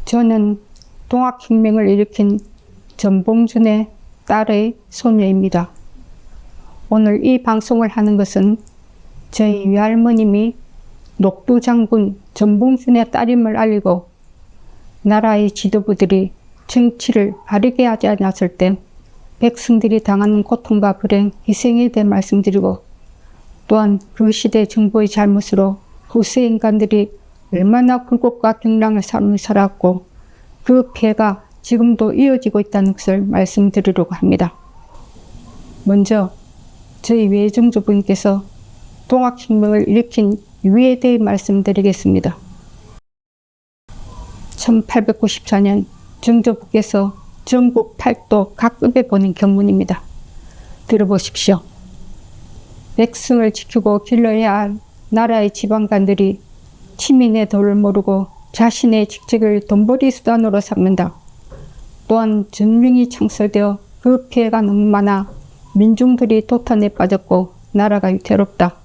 저는 동학혁명을 일으킨 전봉준의 딸의 소녀입니다. 오늘 이 방송을 하는 것은 저희 외할머님이 녹두장군 전봉준의 딸임을 알리고 나라의 지도부들이 정치를 바르게 하지 않았을 때 백성들이 당하는 고통과 불행, 희생에 대해 말씀드리고, 또한 그 시대 정부의 잘못으로 후세 인간들이 얼마나 굴곡과 경랑의 삶을 살았고 그 피해가 지금도 이어지고 있다는 것을 말씀드리려고 합니다. 먼저 저희 외정조부님께서 동학혁명을 일으킨 이유에 대해 말씀드리겠습니다. 1894년 정조부께서 전국 8도 각급에 보낸 경문입니다. 들어보십시오. 백성을 지키고 길러야 할 나라의 지방관들이 치민의 도를 모르고 자신의 직책을 돈벌이 수단으로 삼는다. 또한 전쟁이 창설되어 그 피해가 너무 많아 민중들이 도탄에 빠졌고 나라가 위태롭다.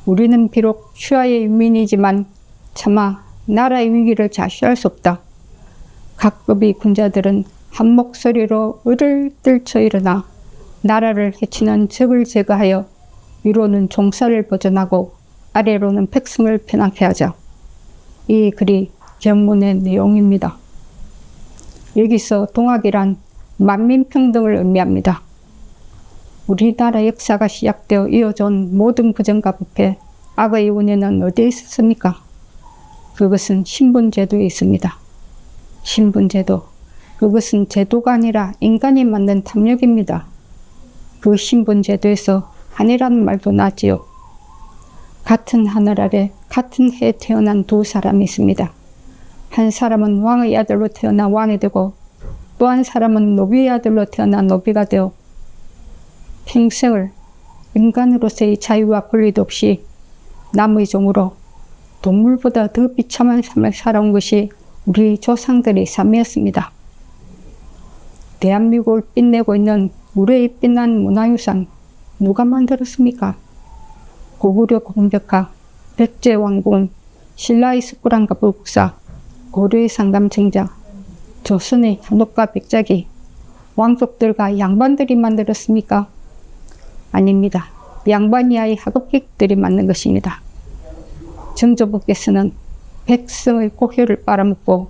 우리는 비록 휴하의 유민이지만 차마 나라의 위기를 자시할 수 없다. 각급의 군자들은 한 목소리로 을을 떨쳐 일어나 나라를 해치는 적을 제거하여 위로는 종사를 보전하고 아래로는 백성을 편하게 하자. 이 글이 경문의 내용입니다. 여기서 동학이란 만민평등을 의미합니다. 우리나라 역사가 시작되어 이어져온 모든 부정과 부패, 악의 원인은 어디에 있었습니까? 그것은 신분제도에 있습니다. 신분제도, 그것은 제도가 아니라 인간이 만든 탐욕입니다. 그 신분제도에서 한이라는 말도 나지요. 같은 하늘 아래 같은 해에 태어난 두 사람이 있습니다. 한 사람은 왕의 아들로 태어나 왕이 되고 또 한 사람은 노비의 아들로 태어나 노비가 되어 평생을 인간으로서의 자유와 권리도 없이 남의 종으로 동물보다 더 비참한 삶을 살아온 것이 우리 조상들의 삶이었습니다. 대한민국을 빛내고 있는 우리의 빛난 문화유산 누가 만들었습니까? 고구려 공덕화, 백제왕궁, 신라의 석굴암과 북사, 고려의 상담청자, 조선의 한옥과 백작이 왕족들과 양반들이 만들었습니까? 아닙니다. 양반이하의 하급객들이 만든 것입니다. 정조부께서는 백성의 고혈을 빨아먹고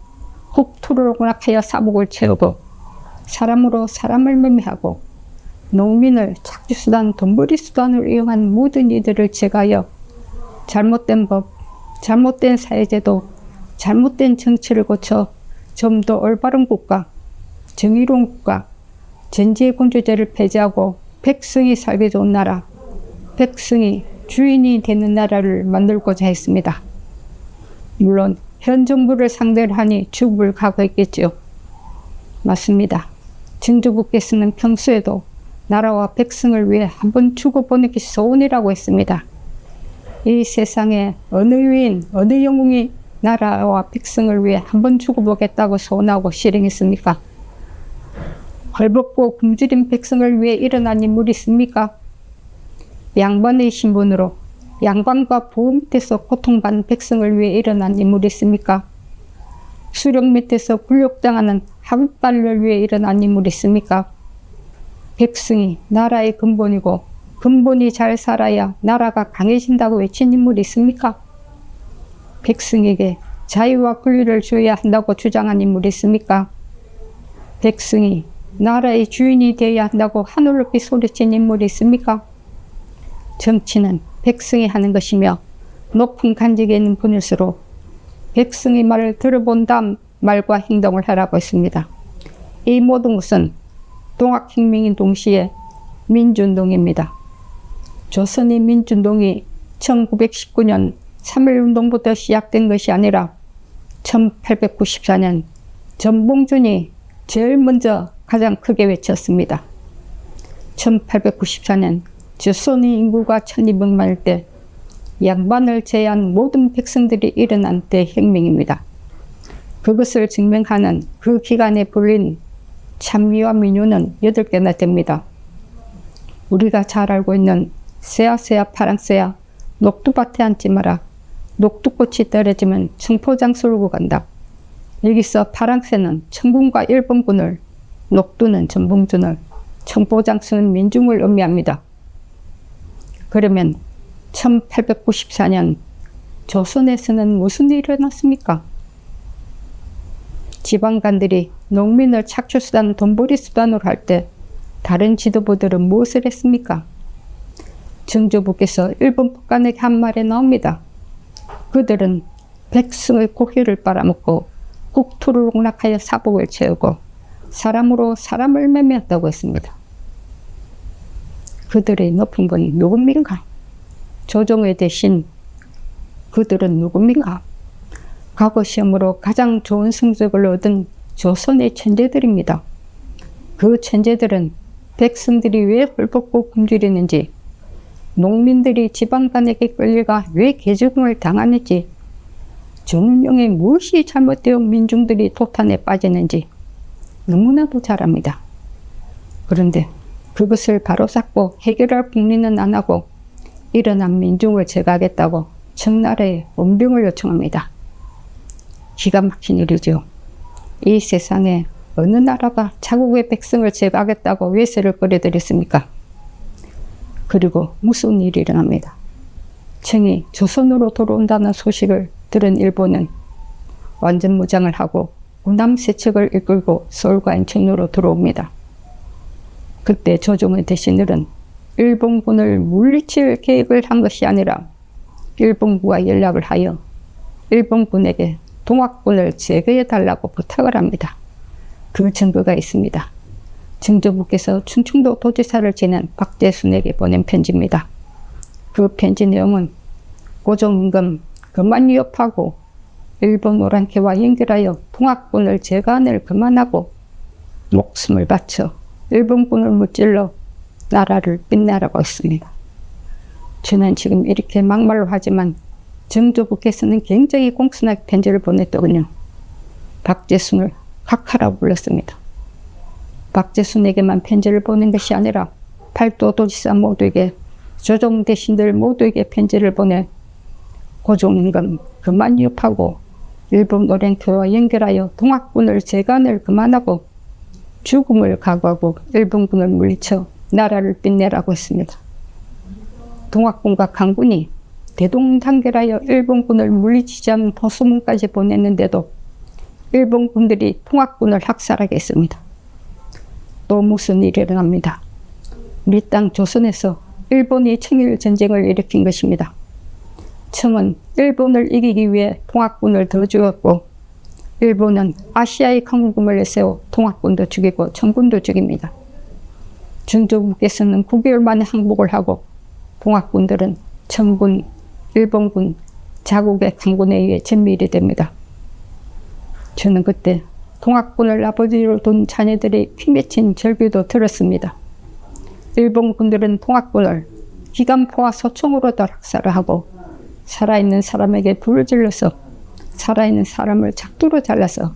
국토를 공락하여 사복을 채우고 사람으로 사람을 매매하고 농민을 착취수단, 돈벌이 수단으로 이용한 모든 이들을 제거하여 잘못된 법, 잘못된 사회제도, 잘못된 정치를 고쳐 좀 더 올바른 국가, 정의로운 국가, 전제군주제를 폐지하고 백성이 살기 좋은 나라, 백성이 주인이 되는 나라를 만들고자 했습니다. 물론 현 정부를 상대로 하니 죽음을 각오했겠지요. 맞습니다. 정조부께서는 평소에도 나라와 백성을 위해 한번 죽어보내기 소원이라고 했습니다. 이 세상에 어느 위인, 어느 영웅이 나라와 백성을 위해 한번 죽어보겠다고 소원하고 실행했습니까? 헐벗고 굶주린 백성을 위해 일어난 인물이 있습니까? 양반의 신분으로 양반과 보호 밑에서 고통받는 백성을 위해 일어난 인물이 있습니까? 수령 밑에서 굴욕당하는 하급발을 위해 일어난 인물이 있습니까? 백성이 나라의 근본이고 근본이 잘 살아야 나라가 강해진다고 외친 인물이 있습니까? 백성에게 자유와 권리를 줘야 한다고 주장한 인물이 있습니까? 백성이 나라의 주인이 되어야 한다고 하늘 높이 소리친 인물이 있습니까? 정치는 백성이 하는 것이며 높은 간직에 있는 분일수록 백성의 말을 들어본 다음 말과 행동을 하라고 했습니다. 이 모든 것은 동학혁명인 동시에 민주운동입니다. 조선의 민주운동이 1919년 3.1운동부터 시작된 것이 아니라 1894년 전봉준이 제일 먼저 가장 크게 외쳤습니다. 1894년 조선의 인구가 1200만일 때 양반을 제외한 모든 백성들이 일어난 대혁명입니다. 그것을 증명하는 그 기간에 불린 찬미와 민요는 8개나 됩니다. 우리가 잘 알고 있는 새야새야 파랑새야 녹두밭에 앉지 마라, 녹두꽃이 떨어지면 청포장 쏠고 간다, 여기서 파랑새는 청군과 일본군을, 녹두는 전봉준을, 청보장수는 민중을 의미합니다. 그러면 1894년 조선에서는 무슨 일이 일어났습니까? 지방관들이 농민을 착취수단, 돈벌이 수단으로 할 때 다른 지도부들은 무엇을 했습니까? 정조부께서 일본 북한에게 한 말에 나옵니다. 그들은 백성의 고기를 빨아먹고 국토를 농락하여 사복을 채우고 사람으로 사람을 매매했다고 했습니다. 그들의 높은 분이 누굽니까? 조정의 대신 그들은 누굽니까? 과거 시험으로 가장 좋은 성적을 얻은 조선의 천재들입니다. 그 천재들은 백성들이 왜 헐벗고 굶주리는지, 농민들이 지방간에게 끌려가 왜 개적응을 당하는지, 정명에 무엇이 잘못되어 민중들이 도탄에 빠지는지 너무나도 잘 압니다. 그런데 그것을 바로잡고 해결할 국리는 안 하고 일어난 민중을 제거하겠다고 청나라에 원병을 요청합니다. 기가 막힌 일이죠. 이 세상에 어느 나라가 자국의 백성을 제거하겠다고 외세를 꺼려드렸습니까? 그리고 무슨 일이 일어납니다. 청이 조선으로 돌아온다는 소식을 들은 일본은 완전 무장을 하고 군함 세척을 이끌고 서울과 인천으로 들어옵니다. 그때 조정의 대신들은 일본군을 물리칠 계획을 한 것이 아니라 일본군과 연락을 하여 일본군에게 동학군을 제거해달라고 부탁을 합니다. 그 증거가 있습니다. 정조부께서 충청도 도지사를 지낸 박재순에게 보낸 편지입니다. 그 편지 내용은 고종임금 그만 위협하고 일본 오랑캐와 연결하여 동학군을 제거하는 일 그만하고 목숨을 바쳐 일본군을 무찔러 나라를 빛내라고 했습니다. 저는 지금 이렇게 막말로 하지만 정조부께서는 굉장히 공손하게 편지를 보냈더군요. 박재순을 각하라고 불렀습니다. 박재순에게만 편지를 보낸 것이 아니라 팔도 도지사 모두에게, 조정 대신들 모두에게 편지를 보내 고종임금 그만 위협하고 일본 오랑캐와 연결하여 동학군을 제거하는 일 그만하고 죽음을 각오하고 일본군을 물리쳐 나라를 빛내라고 했습니다. 동학군과 강군이 대동단결하여 일본군을 물리치자는 포소문까지 보냈는데도 일본군들이 동학군을 학살하겠습니다. 또 무슨 일이 일어납니다. 우리 땅 조선에서 일본이 청일전쟁을 일으킨 것입니다. 청은 일본을 이기기 위해 동학군을 더 죽였고 일본은 아시아의 강국을 내세워 동학군도 죽이고 청군도 죽입니다. 정조부께서는 9개월 만에 항복을 하고 동학군들은 청군, 일본군, 자국의 강군에 의해 전멸이 됩니다. 저는 그때 동학군을 아버지로 둔 자녀들의 피맺힌 절규도 들었습니다. 일본군들은 동학군을 기관포와 소총으로 학살을 하고 살아있는 사람에게 불을 질러서 살아있는 사람을 작두로 잘라서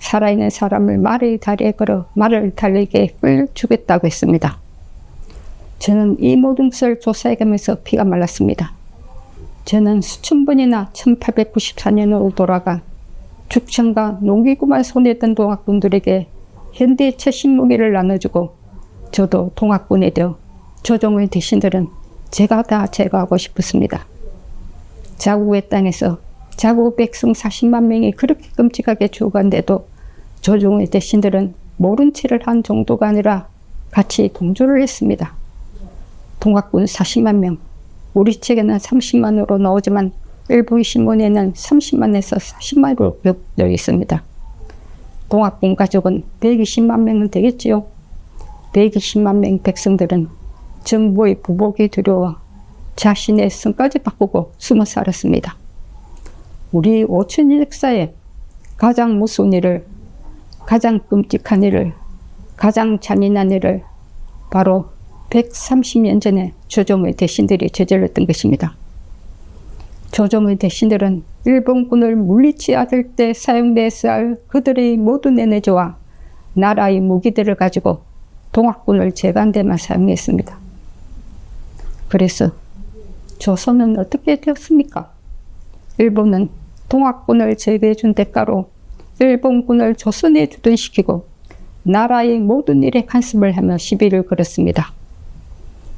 살아있는 사람을 말의 다리에 걸어 말을 달리게 끌 죽였다고 했습니다. 저는 이 모든 것을 조사해가면서 피가 말랐습니다. 저는 수천 번이나 1894년으로 돌아가 죽창과 농기구만 손에 든 동학군들에게 현대 최신 무기를 나눠주고 저도 동학군에 되어 조정의 대신들은 제가 다 제거하고 싶었습니다. 자국의 땅에서 자국 백성 40만 명이 그렇게 끔찍하게 죽어간데도 조정의 대신들은 모른 체를 한 정도가 아니라 같이 동조를 했습니다. 동학군 40만 명, 우리 책에는 30만으로 나오지만 일부 신문에는 30만에서 40만으로 되어 있습니다. 동학군 가족은 120만 명은 되겠지요. 120만 명 백성들은 정부의 부복이 두려워 자신의 성까지 바꾸고 숨어 살았습니다. 우리 5천년 역사에 가장 무서운 일을, 가장 끔찍한 일을, 가장 잔인한 일을 바로 130년 전에 조정의 대신들이 저질렀던 것입니다. 조정의 대신들은 일본군을 물리쳐야 될 때 사용되어야 할 그들의 모든 에너지와 나라의 무기들을 가지고 동학군을 제거한 데만 사용했습니다. 그래서 조선은 어떻게 되었습니까? 일본은 동학군을 제거해 준 대가로 일본군을 조선에 주둔시키고 나라의 모든 일에 간섭을 하며 시비를 걸었습니다.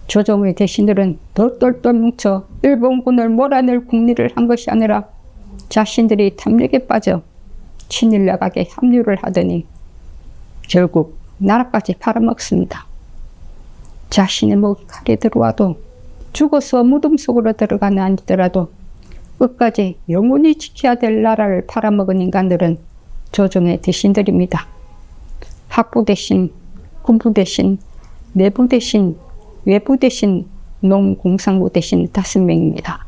조정의 대신들은 더 똘똘 뭉쳐 일본군을 몰아낼 궁리를 한 것이 아니라 자신들이 탐욕에 빠져 친일락에게 합류를 하더니 결국 나라까지 팔아먹습니다. 자신의 목이 칼에 들어와도 죽어서 무덤 속으로 들어가는 아니더라도 끝까지 영원히 지켜야 될 나라를 팔아먹은 인간들은 조정의 대신들입니다. 학부 대신, 군부 대신, 내부 대신, 외부 대신, 농공산부 대신 5명입니다.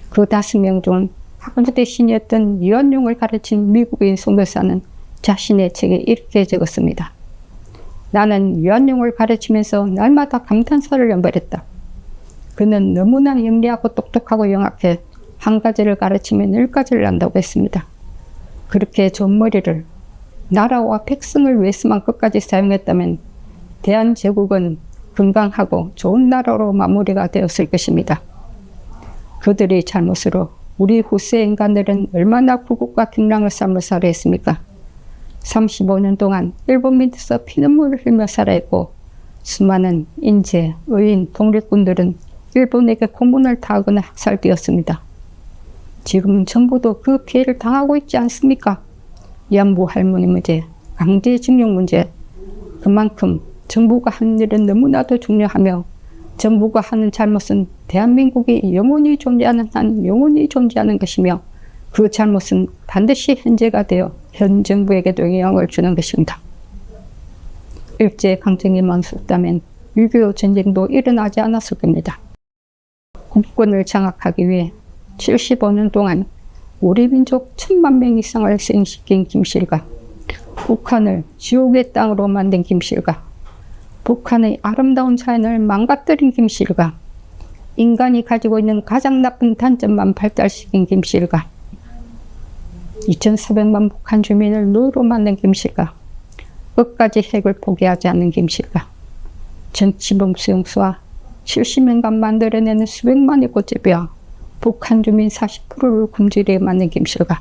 그 5명 중 학부 대신이었던 유한용을 가르친 미국인 선교사는 자신의 책에 이렇게 적었습니다. 나는 유한용을 가르치면서 날마다 감탄사를 연발했다. 그는 너무나 영리하고 똑똑하고 영악해 한 가지를 가르치면 10가지를 안다고 했습니다. 그렇게 좋은 머리를 나라와 백성을 위해서만 끝까지 사용했다면 대한제국은 건강하고 좋은 나라로 마무리가 되었을 것입니다. 그들의 잘못으로 우리 후세 인간들은 얼마나 굴곡과 격랑을 삶을 살아야 했습니까? 35년 동안 일본 밑에서 피눈물을 흘며 살아있고 수많은 인재, 의인, 독립군들은 일본에게 고문을 당하거나 학살되었습니다. 지금 정부도 그 피해를 당하고 있지 않습니까? 위안부 할머니 문제, 강제징용 문제. 그만큼 정부가 하는 일은 너무나도 중요하며 정부가 하는 잘못은 대한민국이 영원히 존재하는 한 영원히 존재하는 것이며 그 잘못은 반드시 현재가 되어 현 정부에게도 영향을 주는 것입니다. 일제강점기만 없었다면 6.25 전쟁도 일어나지 않았을 겁니다. 국권을 장악하기 위해 75년 동안 우리 민족 1000만 명 이상을 희생시킨 김실과 북한을 지옥의 땅으로 만든 김실과 북한의 아름다운 자연을 망가뜨린 김실과 인간이 가지고 있는 가장 나쁜 단점만 발달시킨 김실과 2400만 북한 주민을 노예로 만든 김실과 끝까지 핵을 포기하지 않는 김실과 정치범 수용소와 70년간 만들어내는 수백만의 꽃제비와 북한 주민 40%를 굶주리게 만든 김실과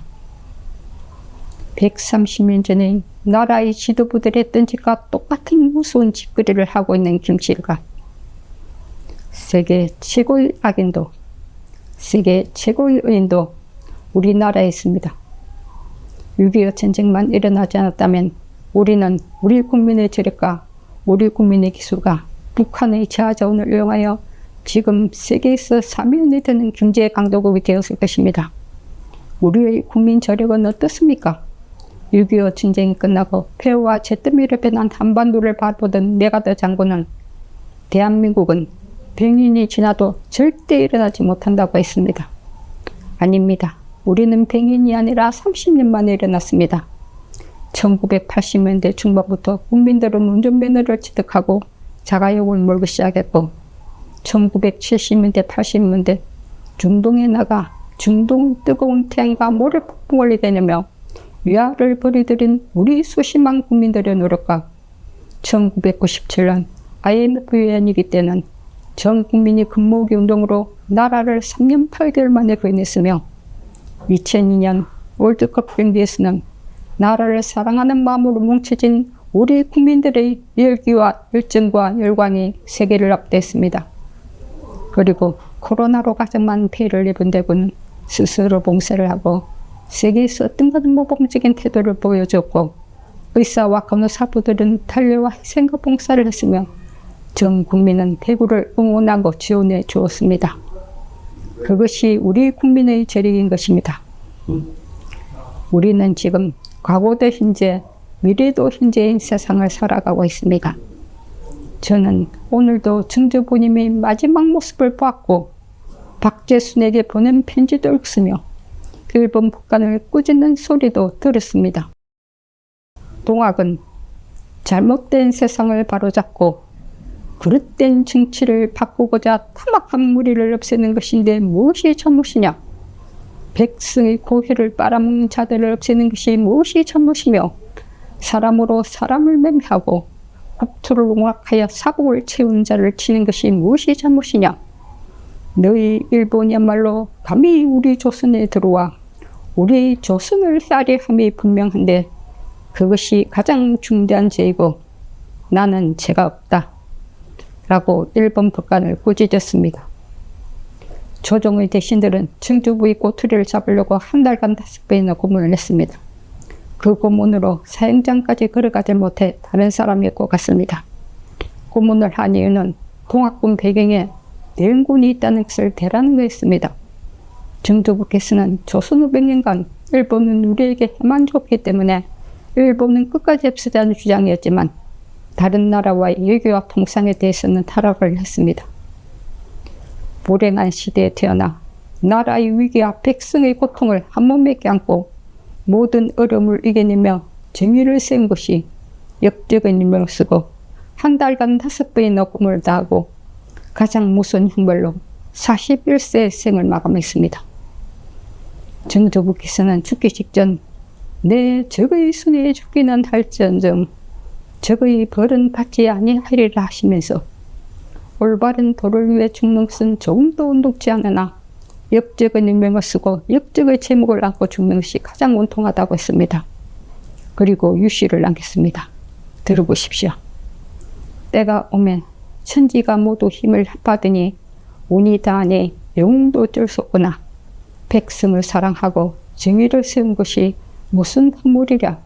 130년 전에 나라의 지도부들이 했던 짓과 똑같은 무서운 짓거리를 하고 있는 김실과 세계 최고의 악인도 세계 최고의 의인도 우리나라에 있습니다. 6.25 전쟁만 일어나지 않았다면 우리는 우리 국민의 저력과 우리 국민의 기술과 북한의 자원을 이용하여 지금 세계에서 3위에 드는 경제 강도국이 되었을 것입니다. 우리의 국민 저력은 어떻습니까? 6.25 전쟁이 끝나고 폐허와 잿더미로 변한 한반도를 바라보던 메가더 장군은 대한민국은 100년이 지나도 절대 일어나지 못한다고 했습니다. 아닙니다. 우리는 100년이 아니라 30년 만에 일어났습니다. 1980년대 중반부터 국민들은 운전면허를 취득하고 자가용을 몰기 시작했고 1970년대 80년대 중동에 나가 중동 뜨거운 태양과 모래폭풍을 이겨내며 위화를 벌이들인 우리 수십만 국민들의 노력과 1997년 IMF 위원회기 때는 전 국민이 근무기 운동으로 나라를 3년 8개월 만에 구해냈으며 2002년 월드컵 경기에서는 나라를 사랑하는 마음으로 뭉쳐진 우리 국민들의 열기와 열정과 열광이 세계를 압도했습니다. 그리고 코로나로 가장 많은 피해를 입은 대구는 스스로 봉쇄를 하고 세계에서 어떤 것은 모범적인 태도를 보여줬고 의사와 간호사부들은 달려와 희생과 봉사를 했으며 전 국민은 대구를 응원하고 지원해 주었습니다. 그것이 우리 국민의 저력인 것입니다. 우리는 지금 과거도 현재, 미래도 현재인 세상을 살아가고 있습니다. 저는 오늘도 정조부님의 마지막 모습을 보았고 박재순에게 보낸 편지도 읽으며 일본 북한을 꾸짖는 소리도 들었습니다. 동학은 잘못된 세상을 바로잡고 그릇된 정치를 바꾸고자 타막한 무리를 없애는 것인데 무엇이 잘못이냐? 백성의 고혈을 빨아먹는 자들을 없애는 것이 무엇이 잘못이며 사람으로 사람을 맹하고 국토를 농락하여 사복을 채운 자를 치는 것이 무엇이 잘못이냐? 너희 일본이야말로 감히 우리 조선에 들어와 우리 조선을 살해함이 분명한데 그것이 가장 중대한 죄이고 나는 죄가 없다 라고 일본 법관을 꾸짖었습니다. 조정의 대신들은 증조부의 꼬투리를 잡으려고 한 달간 5번이나 고문을 했습니다. 그 고문으로 사형장까지 걸어가지 못해 다른 사람이었고 같습니다. 고문을 한 이유는 동학군 배경에 내연군이 있다는 것을 대라는 거였습니다. 증조부께서는 조선 500년간 일본은 우리에게 해만 줬기 때문에 일본은 끝까지 없애자는 주장이었지만 다른 나라와의 외교와 통상에 대해서는 타락을 했습니다. 불행한 시대에 태어나 나라의 위기와 백성의 고통을 한 몸에 껴안고 모든 어려움을 이겨내며 정의를 세운 것이 역적인 인명을 쓰고 한 달간 5번이나 고문을 다하고 가장 무서운 형벌로 41세의 생을 마감했습니다. 증조부께서는 죽기 직전 내 적의 손에 죽기는 할지언정 적의 벌은 받지 아니하리라 하시면서 올바른 도를 위해 죽는 것은 조금도 온동치 않으나 역적의 인명을 쓰고 역적의 제목을 안고 죽는 것이 가장 온통하다고 했습니다. 그리고 유시를 남겼습니다. 들어보십시오. 때가 오면 천지가 모두 힘을 합하더니 운이 다하니 영웅도 어쩔 수 없구나. 백성을 사랑하고 정의를 세운 것이 무슨 허물이랴.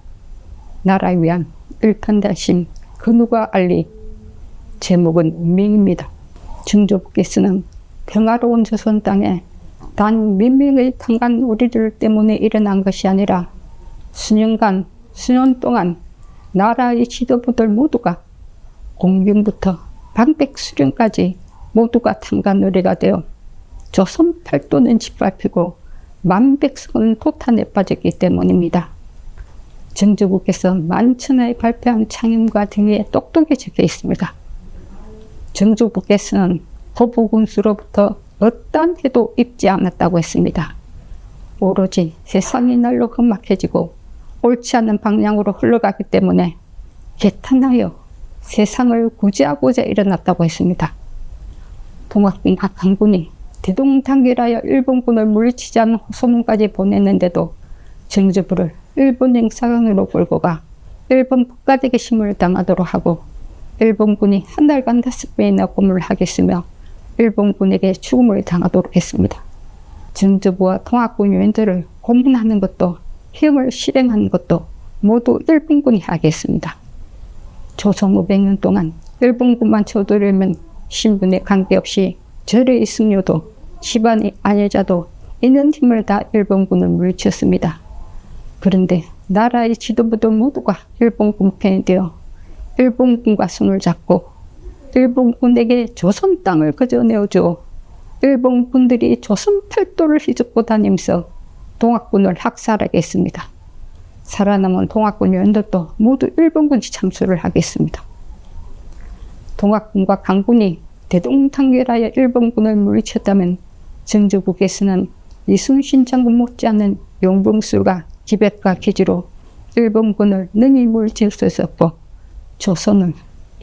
나라를 위한 일편단심 그 누가 알리. 제목은 운명입니다. 증조부께서는 평화로운 조선 땅에 단 몇 명의 강간 우리들 때문에 일어난 것이 아니라 수년 동안 나라의 지도부들 모두가 공병부터 방백수령까지 모두가 탐관 노래가 되어 조선 팔도는 짓밟히고 만백성은 도탄에 빠졌기 때문입니다. 증조부께서 만천하에 발표한 창임과 등에 똑똑히 적혀 있습니다. 증조부께서는 호부군수로부터 어떠한 해도 입지 않았다고 했습니다. 오로지 세상이 날로 험악해지고 옳지 않은 방향으로 흘러가기 때문에 개탄하여 세상을 구제하고자 일어났다고 했습니다. 동학군과 강군이 대동단결하여 일본군을 물리치자는 소문까지 보냈는데도 증조부를 일본 행사관으로 몰고 가 일본 북가댁의 힘을 당하도록 하고 일본군이 한 달간 5번이나 고문을 하겠으며 일본군에게 죽음을 당하도록 했습니다. 증조부와 동학군 요인들을 고문하는 것도 형을 실행하는 것도 모두 일본군이 하겠습니다. 조선 500년 동안 일본군만 쳐들으면 신분에 관계없이 절의 승려도 집안의 아내자도 있는 힘을 다 일본군을 물리쳤습니다. 그런데 나라의 지도부들 모두가 일본군 편이 되어 일본군과 손을 잡고 일본군에게 조선 땅을 그저 내어주어 일본군들이 조선 팔도를 휘젓고 다니면서 동학군을 학살하겠습니다. 살아남은 동학군 요원들도 모두 일본군이 참수를 하겠습니다. 동학군과 강군이 대동단결하여 일본군을 물리쳤다면 증조부께서는 이순신 장군 못지않은 용병술과 기백과 기지로 일본군을 능히 물리칠 수 있었고 조선을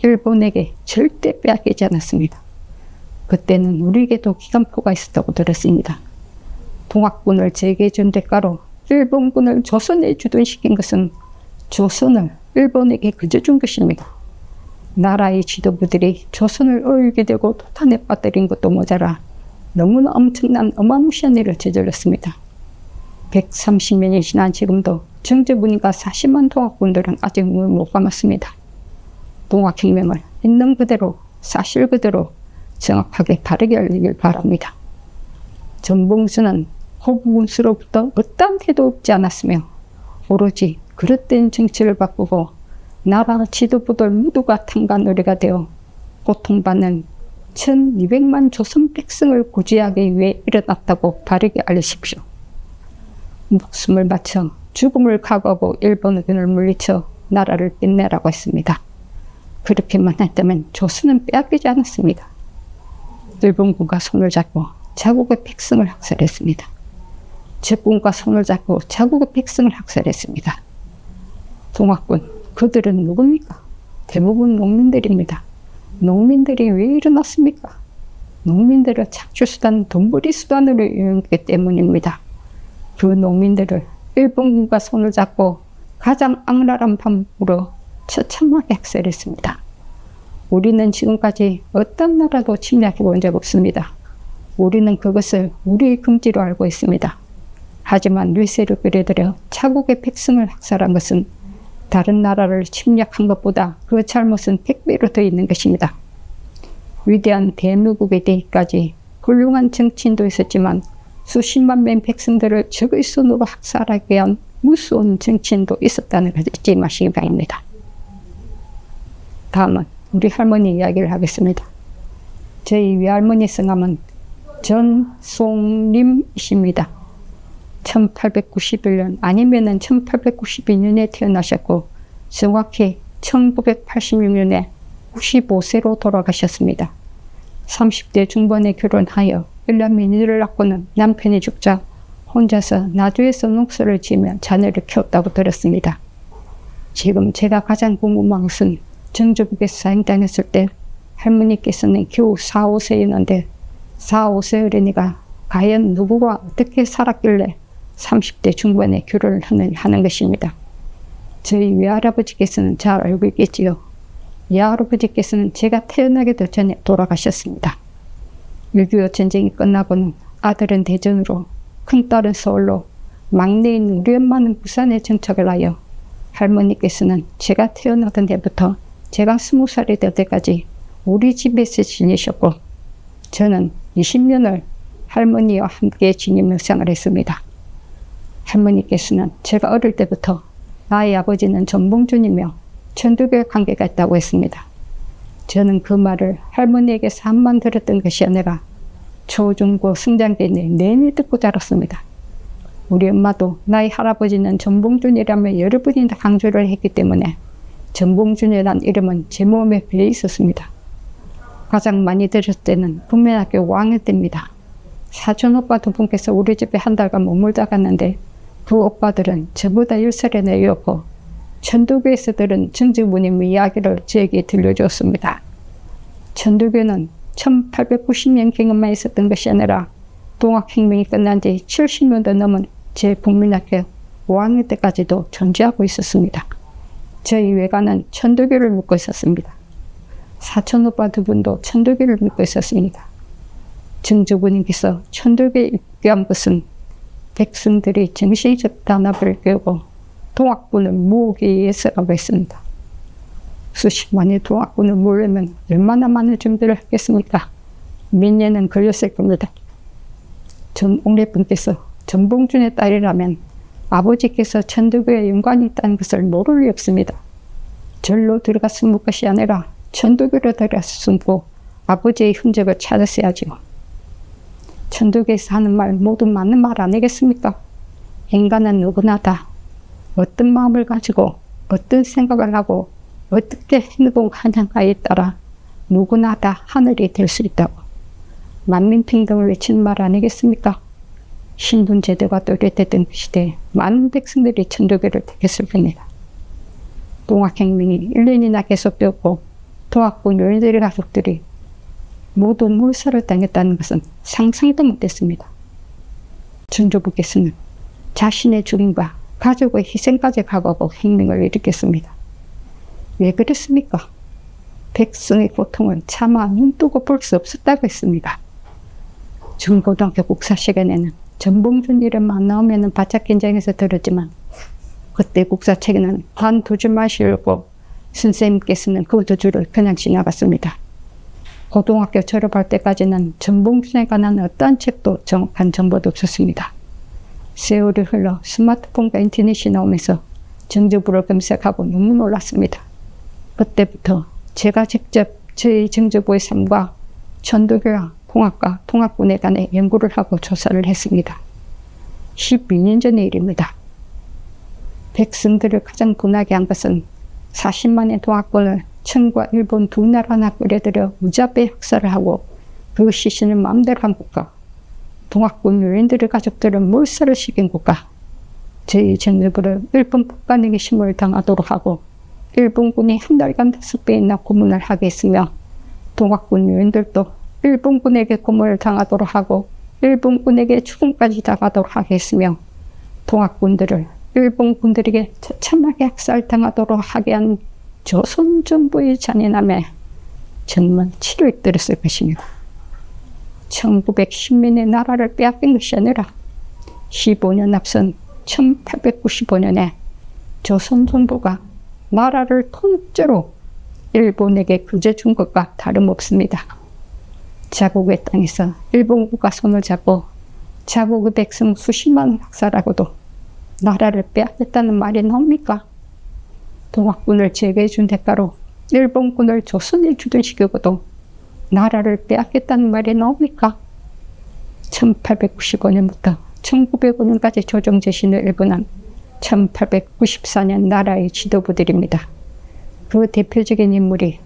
일본에게 절대 빼앗기지 않았습니다. 그때는 우리에게도 기관포가 있었다고 들었습니다. 동학군을 재개해준 대가로 일본군을 조선에 주둔시킨 것은 조선을 일본에게 그져준 것입니다. 나라의 지도부들이 조선을 어이게 되고 도탄에 빠뜨린 것도 모자라 너무나 엄청난 어마무시한 일을 저질렀습니다. 130년이 지난 지금도 증조부님과 40만 동학군들은 아직 문을 못 감았습니다. 동학혁명을 있는 그대로 사실 그대로 정확하게 바르게 알리길 바랍니다. 전봉수는 호부군수로부터 어떠한 태도 없지 않았으며 오로지 그릇된 정치를 바꾸고 나라 지도부들 모두가 탐관 의뢰가 되어 고통받는 1200만 조선 백성을 구제하기 위해 일어났다고 바르게 알리십시오. 목숨을 바쳐 죽음을 각오하고 일본군을 물리쳐 나라를 빛내라고 했습니다. 그렇게만 했다면 조선은 빼앗기지 않았습니다. 일본군과 손을 잡고 자국의 백성을 학살했습니다. 적군과 손을 잡고 자국의 백성을 학살했습니다. 동학군, 그들은 누굽니까? 대부분 농민들입니다. 농민들이 왜 일어났습니까? 농민들의 착취수단, 돈벌이 수단으로 이용했기 때문입니다. 그 농민들을 일본군과 손을 잡고 가장 악랄한 방법으로 처참하게 학살했습니다. 우리는 지금까지 어떤 나라도 침략해 본 적 없습니다. 우리는 그것을 우리의 금지로 알고 있습니다. 하지만 류세를 끌어들여 자국의 백성을 학살한 것은 다른 나라를 침략한 것보다 그 잘못은 100배로 더 있는 것입니다. 위대한 대무국에 대기까지 훌륭한 정치인도 있었지만 수십만 명 백성들을 적의 손으로 학살하기 위한 무서운 정치인도 있었다는 것을 잊지 마시기 바랍니다. 다음은 우리 할머니 이야기를 하겠습니다. 저희 외할머니 성함은 전송림이십니다. 1891년 아니면은 1892년에 태어나셨고 정확히 1986년에 95세로 돌아가셨습니다. 30대 중반에 결혼하여 1남매를 낳고는 남편이 죽자 혼자서 나주에서 농사를 지으며 자녀를 키웠다고 들었습니다. 지금 제가 가장 궁금한 것은 정조국에서 사형당했을 때 할머니께서는 겨우 4, 5세였는데 4, 5세 어린이가 과연 누구와 어떻게 살았길래 30대 중반에 결혼을 하는 것입니다. 저희 외할아버지께서는 잘 알고 있겠지요. 외할아버지께서는 제가 태어나기도 전에 돌아가셨습니다. 6.25 전쟁이 끝나고는 아들은 대전으로, 큰딸은 서울로, 막내인 우리 엄마는 부산에 정착을 하여 할머니께서는 제가 태어나던 해부터 제가 20살이 될 때까지 우리 집에서 지내셨고 저는 20년을 할머니와 함께 지내며 생활했습니다. 할머니께서는 제가 어릴 때부터 나의 아버지는 전봉준이며 천주교 관계가 있다고 했습니다. 저는 그 말을 할머니에게서 한번 들었던 것이 아니라 초중고 성장기 내내 듣고 자랐습니다. 우리 엄마도 나의 할아버지는 전봉준이라며 여러 번이나 강조를 했기 때문에 전봉준이란 이름은 제 몸에 배어 있었습니다. 가장 많이 들었을 때는 국민학교 5학년 때입니다. 사촌 오빠 두 분께서 우리 집에 한 달간 머물다 갔는데 그 오빠들은 저보다 10살이나 어렸고 천도교에서 들은 정주부님 이야기를 저에게 들려주었습니다. 천도교는 1890년경에만 있었던 것이 아니라 동학혁명이 끝난 지 70년도 넘은 제 국민학교 5학년 때까지도 존재하고 있었습니다. 저희 외가는 천도교를 믿고 있었습니다. 사촌 오빠 두 분도 천도교를 믿고 있었습니다. 정주부님께서 천도교에 입교한 것은 백성들이 정신적 단합을 깨우고 동학군을 모으기 위해서라고 했습니다. 수십만의 동학군을 모으려면 얼마나 많은 준비를 했겠습니까? 몇 년은 걸렸을 겁니다. 전옥래분께서 전봉준의 딸이라면 아버지께서 천도교에 연관이 있다는 것을 모를 리 없습니다. 절로 들어가 숨을 것이 아니라 천도교로 들어가 숨고 아버지의 흔적을 찾았어야지요. 천도교에서 하는 말 모두 맞는 말 아니겠습니까? 인간은 누구나 다 어떤 마음을 가지고 어떤 생각을 하고 어떻게 행동하냐에 따라 누구나 다 하늘이 될 수 있다고 만민평등을 외치는 말 아니겠습니까? 신분제도가 또렷했던 그 시대에 많은 백성들이 천도교를 택했을 겁니다. 동학혁명이 1년이나 계속되었고 동학군 요인들의 가족들이 모두 몰살을 당했다는 것은 상상도 못했습니다. 정조부께서는 자신의 죽음과 가족의 희생까지 각오하고 혁명을 일으켰습니다. 왜 그랬습니까? 백성의 고통을 차마 눈뜨고 볼 수 없었다고 했습니다. 중고등학교 국사 시간에는 전봉준 이름만 나오면 바짝 긴장해서 들었지만 그때 국사책에는 단 2줄만 실렸고 선생님께서는 그 2줄을 그냥 지나갔습니다. 고등학교 졸업할 때까지는 전봉준에 관한 어떠한 책도 정확한 정보도 없었습니다. 세월이 흘러 스마트폰과 인터넷이 나오면서 정조부를 검색하고 너무 놀랐습니다. 그때부터 제가 직접 저희 정조부의 삶과 천도교와 통학과 통학군에 관해 연구를 하고 조사를 했습니다. 12년 전의 일입니다. 백성들을 가장 분하게 한 것은 40만의 통학군을 청과 일본 두 나라나 끌어들여 무자비하게 학살을 하고 그 시신을 마음대로 한 국가, 동학군 요인들의 가족들을 몰살을 시킨 국가, 저희 정조부를 일본 국간에게 힘을 당하도록 하고 일본군이 한 달간 5배이나 고문을 하게 했으며 동학군 요인들도 일본군에게 고문을 당하도록 하고 일본군에게 죽음까지 당하도록 하게 했으며 동학군들을 일본군들에게 처참하게 학살당하도록 하게 한 조선 정부의 잔인함에 정말 치를 떨었을 것입니다. 1910년에 나라를 빼앗긴 것이 아니라 15년 앞선 1895년에 조선 정부가 나라를 통째로 일본에게 구제준 것과 다름없습니다. 자국의 땅에서 일본군과 손을 잡고 자국의 백성 수십만 학살하고도 나라를 빼앗겼다는 말이 나옵니까? 동학군을 제거해준 대가로 일본군을 조선에 주둔시키고도 나라를 빼앗겼다는 말이 나옵니까? 1895년부터 1905년까지 조정제신을 일본한 1894년 나라의 지도부들입니다. 그 대표적인 인물이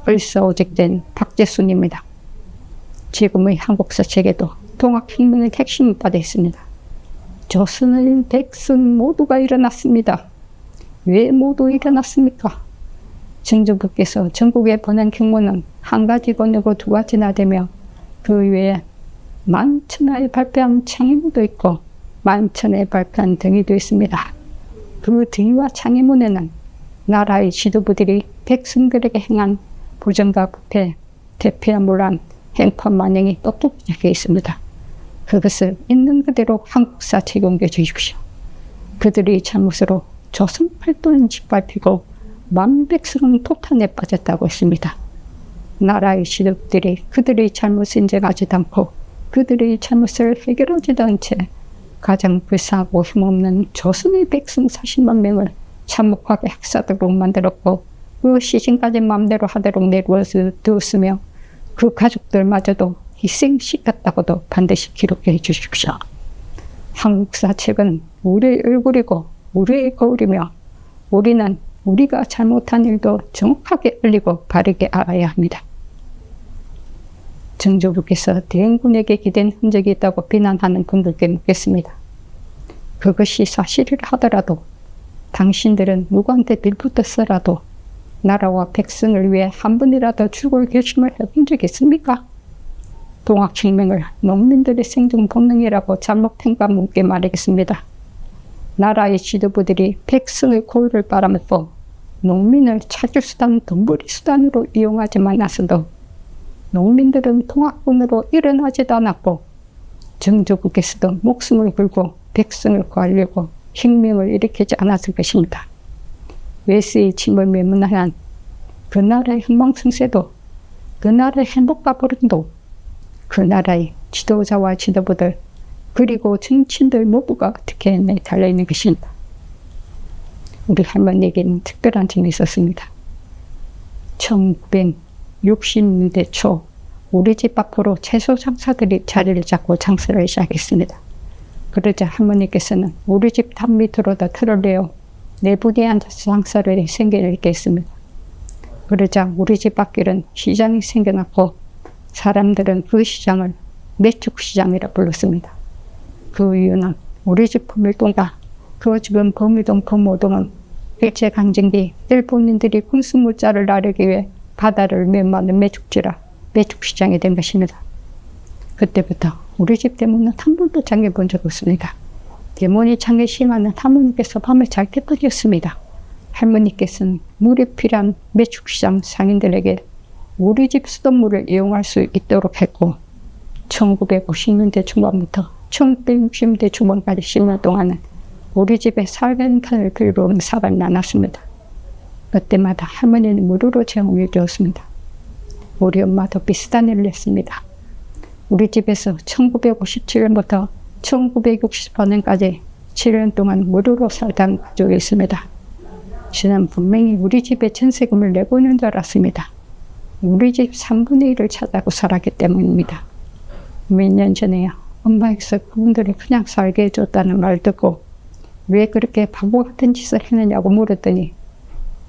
을사오직된 박재순입니다. 지금의 한국사 책에도 동학혁명의 핵심을 빠져 있습니다. 조선의 백성 모두가 일어났습니다. 왜 모두 일어났습니까? 정정국께서 전국에 보낸 경무는 한 가지 권역으로 두 가지나 되며 그 외에 만천하에 발표한 창의문도 있고 만천에 발표한 등이도 있습니다. 그 등이와 창의문에는 나라의 지도부들이 백성들에게 행한 부정과 부패, 대표야물한 행파 만행이 똑똑히 적혀 있습니다. 그것을 있는 그대로 한국사 책옮겨 주십시오. 그들의 잘못으로 조선 팔도는 짓밟히고 만백성은 토탄에 빠졌다고 했습니다. 나라의 지도부들이 그들의 잘못을 인정하지도 않고 그들의 잘못을 해결하지도 않은 채 가장 불쌍하고 힘없는 조선의 백성 40만 명을 참혹하게 학살하도록 만들었고 그 시신까지 마음대로 하도록 내버려 두었으며 그 가족들마저도 희생시켰다고도 반드시 기록해 주십시오. 한국사 책은 우리의 얼굴이고 우리의 거울이며 우리는 우리가 잘못한 일도 정확하게 알리고 바르게 알아야 합니다. 정조부께서 대행군에게 기댄 흔적이 있다고 비난하는 분들께 묻겠습니다. 그것이 사실이라 하더라도 당신들은 누구한테 빌붙었어라도 나라와 백성을 위해 한 번이라도 죽을 결심을 해본 적이 있습니까? 동학혁명을 농민들의 생존 본능이라고 잘못 평가한 분께 말하겠습니다. 나라의 지도부들이 백성의 고유를 바라먹고 농민을 찾을 수단, 돈벌이 수단으로 이용하지만 나서도 농민들은 동학군으로 일어나지도 않았고 정조국께서도 목숨을 걸고 백성을 구하려고 혁명을 일으키지 않았을 것입니다. 외세의 침을 메문한 그 나라의 흥망성쇠도 그 나라의 행복과 불행도 그 나라의 지도자와 지도부들 그리고 정치인들 모두가 어떻게 달려있는 것입니다. 우리 할머니에게는 특별한 점이 있었습니다. 1960년대 초 우리 집 앞으로 채소 장사들이 자리를 잡고 장사를 시작했습니다. 그러자 할머니께서는 우리 집 담 밑으로다 틀을 내어 내부에 앉아서 장사를 생겨나게 했습니다. 그러자 우리 집 앞길은 시장이 생겨났고 사람들은 그 시장을 매축시장이라 불렀습니다. 그 이유는 우리 집 범일동과 그 지금 범일동 범오동은 일제강점기 일본인들이 군수물자를 나르기 위해 바다를 메마는 매축지라 매축시장이 된 것입니다. 그때부터 우리 집 대문은 한 번도 잠겨본 적 없습니다. 대문이 잠겨 심하는 할머니께서 밤을 잘 때까지였습니다. 할머니께서는 물이 필요한 매축시장 상인들에게 우리 집 수돗물을 이용할 수 있도록 했고 1950년대 중반부터 1960년대 중반까지 10년 동안은 우리 집에 살균탄을 들여오는 사람이 많았습니다. 그때마다 할머니는 무료로 제공해 주었습니다. 우리 엄마도 비슷한 일을 했습니다. 우리 집에서 1957년부터 1964년까지 7년 동안 무료로 살던 가족이 있습니다. 저는 분명히 우리 집에 전세금을 내고 있는 줄 알았습니다. 우리 집 3분의 1을 차지하고 살았기 때문입니다. 몇 년 전에요. 엄마께서 그분들이 그냥 살게 해줬다는 말 듣고 왜 그렇게 바보 같은 짓을 했느냐고 물었더니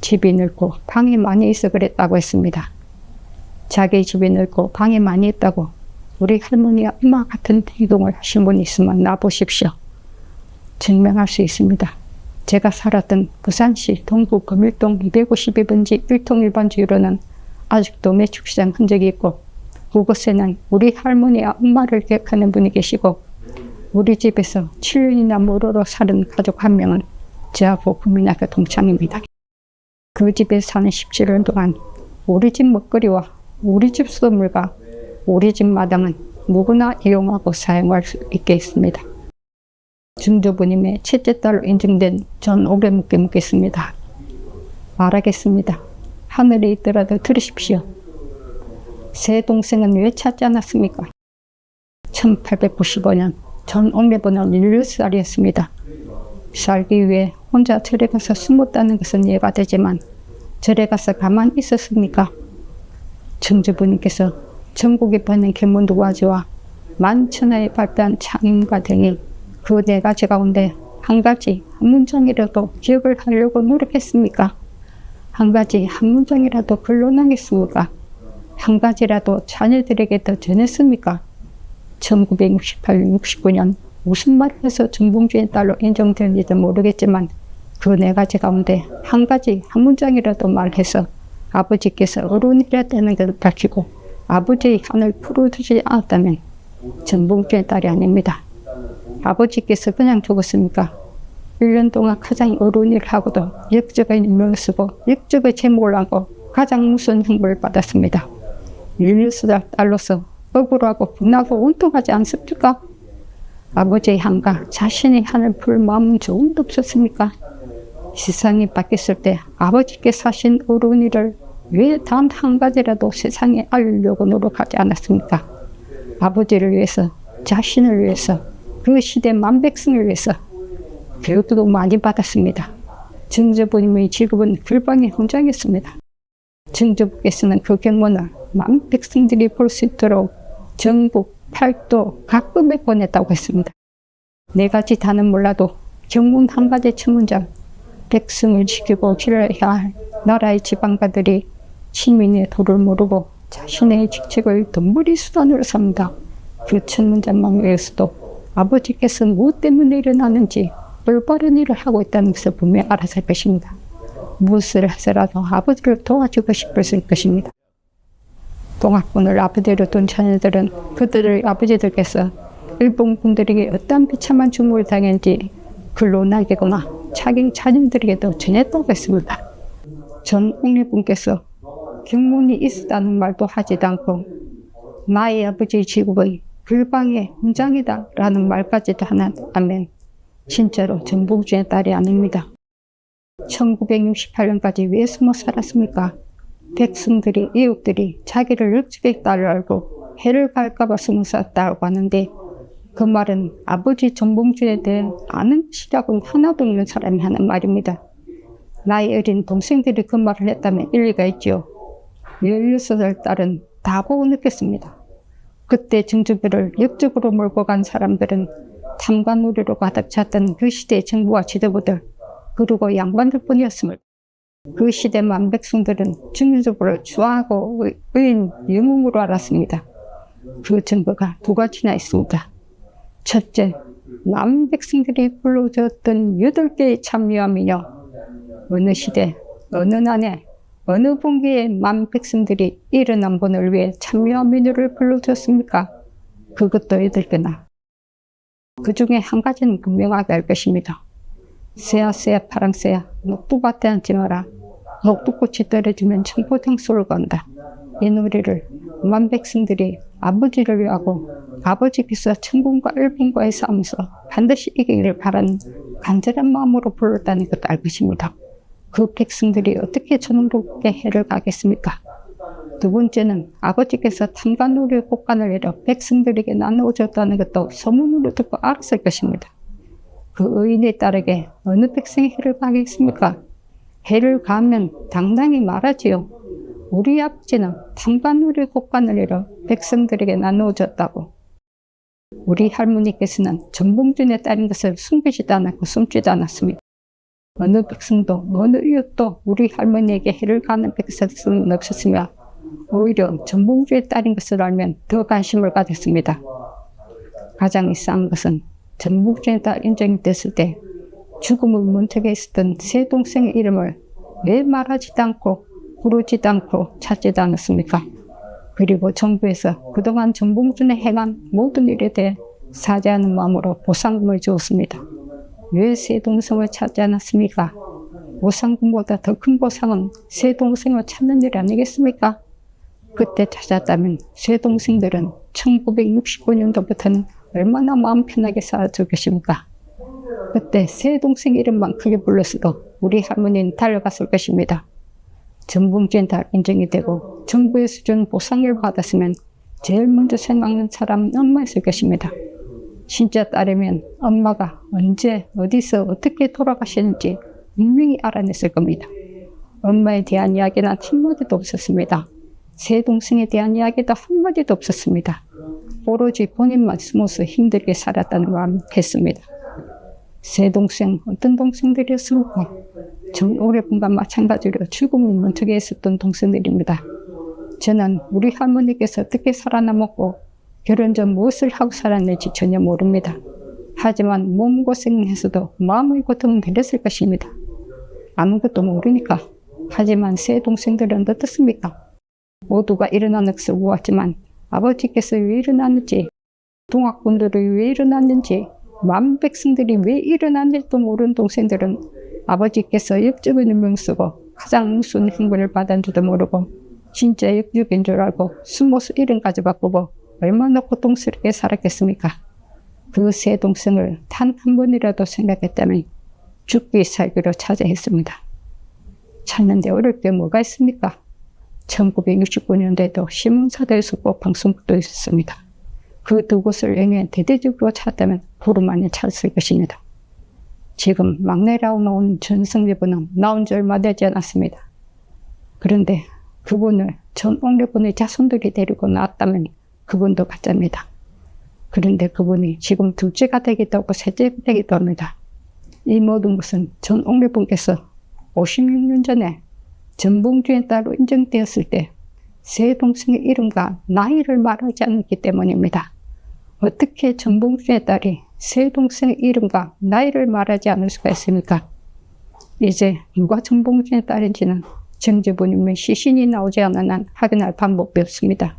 집이 넓고 방이 많이 있어 그랬다고 했습니다. 자기 집이 넓고 방이 많이 있다고 우리 할머니와 엄마 같은 행동을 하신 분이 있으면 나보십시오. 증명할 수 있습니다. 제가 살았던 부산시 동구 범일동 252번지 1통 1번지로는 아직도 매축시장 흔적이 있고 그곳에는 우리 할머니와 엄마를 기억하는 분이 계시고 우리 집에서 7년이나 무료로 사는 가족 한 명은 저하고 국민학교 동창입니다. 그 집에 사는 17년 동안 우리 집 먹거리와 우리 집 수돗물과 우리 집 마당은 누구나 이용하고 사용할 수 있게 했습니다. 증조부님의 첫째 딸로 인증된 전 오래 묻게 묻겠습니다. 말하겠습니다. 하늘에 있더라도 들으십시오. 새 동생은 왜 찾지 않았습니까? 1895년 전 옥내분은 16살이었습니다. 살기 위해 혼자 절에 가서 숨었다는 것은 이해가 되지만 절에 가서 가만히 있었습니까? 증조부님께서 전국에 뻗는 견문두과지와 만천하에 발표한 창임과 등이 그 네 가지 가운데 한 가지 한 문장이라도 기억을 하려고 노력했습니까? 한 가지 한 문장이라도 글로나겠습니까? 한 가지라도 자녀들에게 더 전했습니까? 1968년, 69년 무슨 말을 해서 정봉주의 딸로 인정되는지도 모르겠지만 그 네 가지 가운데 한 가지 한 문장이라도 말해서 아버지께서 어른이라는 것을 밝히고 아버지의 한을 풀어주지 않았다면 정봉주의 딸이 아닙니다. 아버지께서 그냥 죽었습니까? 1년 동안 가장 어려운 일을 하고도 역적의 인명을 쓰고 역적의 제목을 하고 가장 무서운 형벌을 받았습니다. 16살 딸로서 억울하고 분하고 운동하지 않습니까? 아버지의 한과 자신의 한을 풀 마음은 조금도 없었습니까? 세상이 바뀌었을 때 아버지께서 하신 어려운 일을 왜 단 한 가지라도 세상에 알리려고 노력하지 않았습니까? 아버지를 위해서, 자신을 위해서, 그 시대 만백성을 위해서 교육도 많이 받았습니다. 증조부님의 직업은 글방의 훈장이었습니다. 증조부께서는 그 경문을 만백성들이 볼 수 있도록 전국, 팔도, 각급에 보냈다고 했습니다. 네 가지 단은 몰라도 경문 한 가지 첫 문장, 백성을 지키고 길러야 할 나라의 지방가들이 시민의 도를 모르고 자신의 직책을 돈벌이 수단으로 삽니다. 그 첫 문장만 외워서도 아버지께서 무엇 때문에 일어나는지 올바른 일을 하고 있다는 것을 분명히 알았을 것입니다. 무엇을 해서라도 아버지를 도와주고 싶었을 것입니다. 동학군을 아버지로 둔 자녀들은 그들의 아버지들께서 일본 군들에게 어떤 비참한 죽음을 당했는지 글로 남기거나 자기 자녀들에게도 전했다고 했습니다. 전 옥내분께서 경문이 있었다는 말도 하지도 않고 나의 아버지의 직업은 글방의 훈장이다 라는 말까지도 하면 진짜로 정봉주의 딸이 아닙니다. 1968년까지 왜 숨어 살았습니까? 백성들이, 이웃들이 자기를 역적의 딸을 알고 해를 갈까봐 숨어 살았다고 하는데 그 말은 아버지 정봉주에 대한 아는 시작은 하나도 없는 사람이 하는 말입니다. 나이 어린 동생들이 그 말을 했다면 일리가 있지요. 16살 딸은 다 보고 느꼈습니다. 그때 증조부를 역적으로 몰고 간 사람들은 탐관놀이로 가득 찼던 그 시대의 정부와 지도부들 그리고 양반들 뿐이었음을 그 시대 만백성들은 증조부를 추하고 의인 영웅으로 알았습니다. 그 증거가 두 가지나 있습니다. 첫째, 만백성들이 불러주었던 8개의 참여함이요. 어느 시대, 어느 난에, 어느 분기에 만백성들이 일어난 분을 위해 참여함인을 불러주었습니까? 그것도 8개나. 그 중에 한 가지는 분명하게 알 것입니다. 새야 새야 파랑새야 녹두밭에 앉지 마라. 녹두꽃이 떨어지면 청포장수를 건다. 이 노래를 만백성들이 아버지를 위하고 아버지께서 천군과 일본과의 싸움에서 반드시 이기기를 바라는 간절한 마음으로 불렀다는 것도 알 것입니다. 그 백성들이 어떻게 저놈들께 해를 가겠습니까? 두 번째는 아버지께서 탐관놀이의 곡간을 내려 백성들에게 나누어줬다는 것도 소문으로 듣고 알았을 것입니다. 그 의인에 따르게 어느 백성이 해를 가겠습니까? 해를 가하면 당당히 말하지요. 우리 아버지는 탐관놀이의 곡간을 내려 백성들에게 나누어줬다고. 우리 할머니께서는 정봉준의 딸인 것을 숨기지도 않았고 숨지도 않았습니다. 어느 백성도 어느 이웃도 우리 할머니에게 해를 가하는 백성은 없었으며 오히려 정봉주의 딸인 것을 알면 더 관심을 가졌습니다. 가장 이상한 것은 정봉주의 딸 인정이 됐을 때 죽음을 문턱에 있었던 세 동생의 이름을 왜 말하지도 않고 부르지도 않고 찾지도 않았습니까? 그리고 정부에서 그동안 정봉준의 행한 모든 일에 대해 사죄하는 마음으로 보상금을 주었습니다. 왜 새 동생을 찾지 않았습니까? 보상금보다 더 큰 보상은 새 동생을 찾는 일 아니겠습니까? 그때 찾았다면 새 동생들은 1969년도부터는 얼마나 마음 편하게 살았을 것입니까? 그때 새 동생 이름만 크게 불렀어도 우리 할머니는 달려갔을 것입니다. 전봉주의 딸 인정이 되고 정부에서 준 보상을 받았으면 제일 먼저 생각나는 사람은 엄마였을 것입니다. 진짜 딸이면 엄마가 언제 어디서 어떻게 돌아가시는지 분명히 알아냈을 겁니다. 엄마에 대한 이야기는 한마디도 없었습니다. 새 동생에 대한 이야기도 한마디도 없었습니다. 오로지 본인만 숨어서 힘들게 살았다는 말만 했습니다. 새 동생, 어떤 동생들이었습니까? 정오래분과 마찬가지로 죽음을 문턱에 있었던 동생들입니다. 저는 우리 할머니께서 어떻게 살아남았고 결혼 전 무엇을 하고 살았는지 전혀 모릅니다. 하지만 몸고생해서도 마음의 고통은 덜했을 것입니다. 아무것도 모르니까. 하지만 새 동생들은 어떻습니까? 모두가 일어나는 것을 보았지만 아버지께서 왜 일어났는지, 동학군들이 왜 일어났는지, 만 백성들이 왜 일어났는지도 모르는 동생들은 아버지께서 역적을 누명 쓰고 가장 우스운 행보를 받았는지도 모르고 진짜 역적인 줄 알고 숨어서 이름까지 바꾸고 얼마나 고통스럽게 살았겠습니까? 그 새 동생을 단 한 번이라도 생각했다면 죽기 살기로 찾아 했습니다. 찾는데 어려울 게 뭐가 있습니까? 1969년도에도 신문사들에서 꼭 방송국도 있었습니다. 그 두 곳을 영위한 대대적으로 찾았다면 보름 만에 찾았을 것입니다. 지금 막내라고 나온 전승리부는 나온 지 얼마 되지 않았습니다. 그런데 그분을 전옥래분의 자손들이 데리고 나왔다면 그분도 가짜입니다. 그런데 그분이 지금 둘째가 되기도 하고 셋째가 되기도 합니다. 이 모든 것은 전옥래분께서 56년 전에 전봉주의 딸로 인정되었을 때 새 동생의 이름과 나이를 말하지 않았기 때문입니다. 어떻게 전봉주의 딸이 새 동생의 이름과 나이를 말하지 않을 수가 있습니까? 이제 누가 전봉주의 딸인지는 정제부님의 시신이 나오지 않은 한 확인할 방법이 없습니다.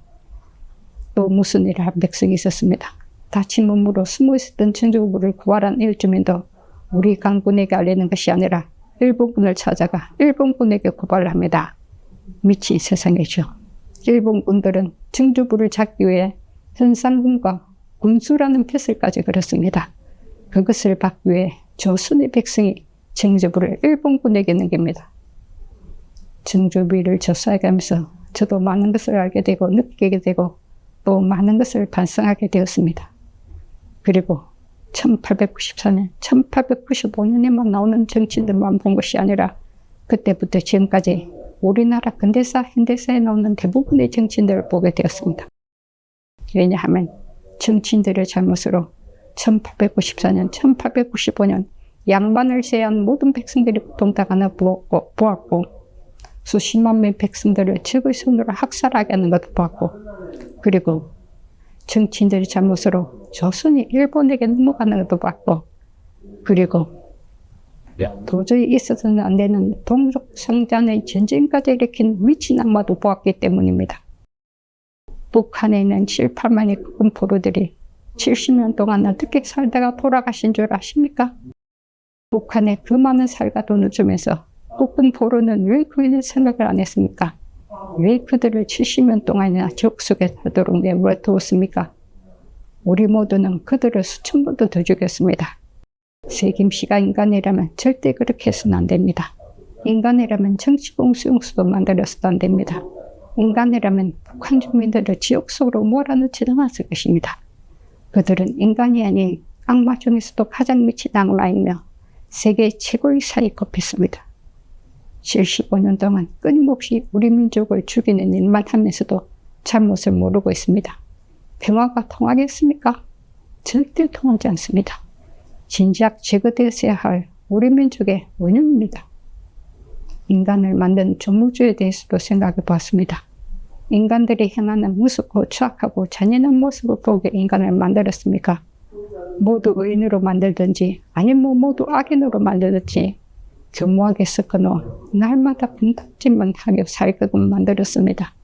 또 무슨 일을 한 백성이 있었습니다. 다친 몸으로 숨어 있었던 정제부를 구하라는 일주민도 우리 강군에게 알리는 것이 아니라 일본군을 찾아가 일본군에게 고발을 합니다. 미친 세상이죠. 일본군들은 정주부를 잡기 위해 현상군과 군수라는 폐슬까지 걸었습니다. 그것을 받기 위해 조선의 백성이 정주부를 일본군에게 넘깁니다. 정주부를 조사해가면서 저도 많은 것을 알게 되고 느끼게 되고 또 많은 것을 반성하게 되었습니다. 그리고 1894년, 1895년에만 나오는 정치인들만 본 것이 아니라 그때부터 지금까지 우리나라 근대사, 현대사에 나오는 대부분의 정치인들을 보게 되었습니다. 왜냐하면 정치인들의 잘못으로 1894년, 1895년 양반을 제외한 모든 백성들이 고통당하나 보았고 수십만 명의 백성들을 적의 손으로 학살하게 하는 것도 보았고 그리고 정치인들의 잘못으로 조선이 일본에게 넘어가는 것도 봤고 그리고 도저히 있어서는 안 되는 동족상잔의 전쟁까지 일으킨 미친 악마도 보았기 때문입니다. 북한에 있는 7, 8만의 국군 포로들이 70년 동안 어떻게 살다가 돌아가신 줄 아십니까? 북한에 그 많은 살과 돈을 주면서 국군 포로는 왜 그들의 생각을 안 했습니까? 왜 그들을 70년 동안이나 적 속에 살도록 내버려 두었습니까? 우리 모두는 그들을 수천 번도 더 죽였습니다. 세김씨가 인간이라면 절대 그렇게 해서는 안 됩니다. 인간이라면 정치공수용수도 만들어서도 안 됩니다. 인간이라면 북한 주민들을 지옥 속으로 몰아넣지도 않았을 것입니다. 그들은 인간이 아닌 악마 중에서도 가장 미친 악마이며 세계 최고의 사이코패스입니다. 75년 동안 끊임없이 우리 민족을 죽이는 일만 하면서도 잘못을 모르고 있습니다. 평화가 통하겠습니까? 절대 통하지 않습니다. 진작 제거되어야 할 우리 민족의 원흉입니다. 인간을 만든 조물주에 대해서도 생각해 보았습니다. 인간들이 행하는 무섭고 추악하고 잔인한 모습을 보게 인간을 만들었습니까? 모두 의인으로 만들든지 아니면 모두 악인으로 만들든지 교묘하게 섞어놓아 날마다 분탕질만 하며 살게끔 만들었습니다.